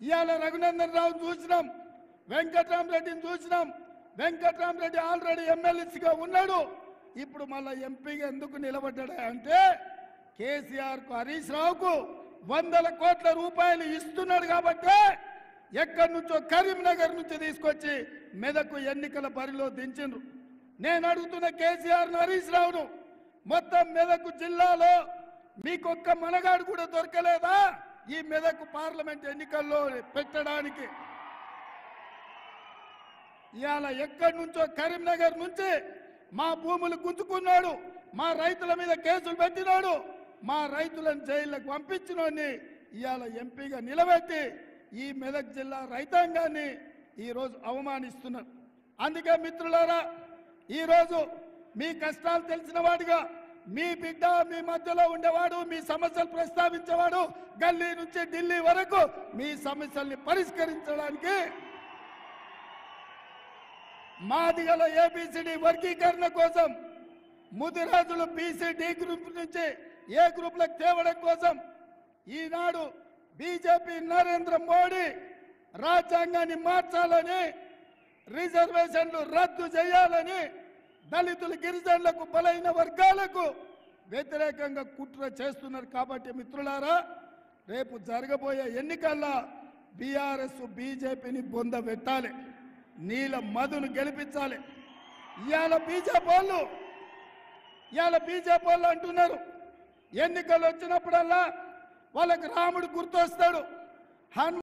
ఇవాళ రఘునందన్ రావును చూసినాం, వెంకట్రామరెడ్డిని చూసినాం. వెంకట్రామరెడ్డి ఆల్రెడీ ఎమ్మెల్యేగా ఉన్నాడు, ఇప్పుడు మళ్ళీ ఎంపీగా ఎందుకు నిలబడ్డాడు అంటే కేసీఆర్కు హరీష్ రావుకు 100 కోట్ల రూపాయలు ఇస్తున్నాడు కాబట్టి ఎక్కడి నుంచో కరీంనగర్ నుంచి తీసుకొచ్చి మెదకు ఎన్నికల బరిలో దించిండ్రు. నేను అడుగుతున్న కేసీఆర్ను, హరీష్ రావును, మొత్తం మెదకు జిల్లాలో మీకొక్క మనగాడు కూడా దొరకలేదా ఈ మెదకు పార్లమెంట్ ఎన్నికల్లో పెట్టడానికి? ఇవాళ ఎక్కడి నుంచో కరీంనగర్ నుంచి మా భూములు గుంజుకున్నాడు, మా రైతుల మీద కేసులు పెట్టినాడు, మా రైతులను జైళ్ళకు పంపించినోడిని ఇవాళ ఎంపీగా నిలబెట్టి ఈ మెదక్ జిల్లా రైతాంగాన్ని ఈరోజు అవమానిస్తున్నారు. అందుకే మిత్రులారా, ఈరోజు మీ కష్టాలు తెలిసిన వాడిగా మీ బిడ్డ మీ మధ్యలో ఉండేవాడు, మీ సమస్యలు ప్రస్తావించేవాడు, గల్లీ నుంచి ఢిల్లీ వరకు మీ సమస్యల్ని పరిష్కరించడానికి మాదిగల ఏబిసిడి వర్గీకరణ కోసం, ముదిరాజులు బీసీ డి గ్రూప్ నుంచి ఏ గ్రూప్లకు తేవడం కోసం ఈనాడు బీజేపీ నరేంద్ర మోడీ రాజ్యాంగాన్ని మార్చాలని, రిజర్వేషన్లు రద్దు చేయాలని, దళితులు గిరిజనులకు బలైన వర్గాలకు వ్యతిరేకంగా కుట్ర చేస్తున్నారు. కాబట్టి మిత్రులారా, రేపు జరగబోయే ఎన్నికల్లో బీఆర్ఎస్ బీజేపీని బొంద పెట్టాలి, నీల మధును గెలిపించాలి. ఇవాళ బీజేపీ వాళ్ళు అంటున్నారు ఎన్నికలు వచ్చినప్పుడల్లా వాళ్ళకి రాముడు గుర్తొస్తాడు.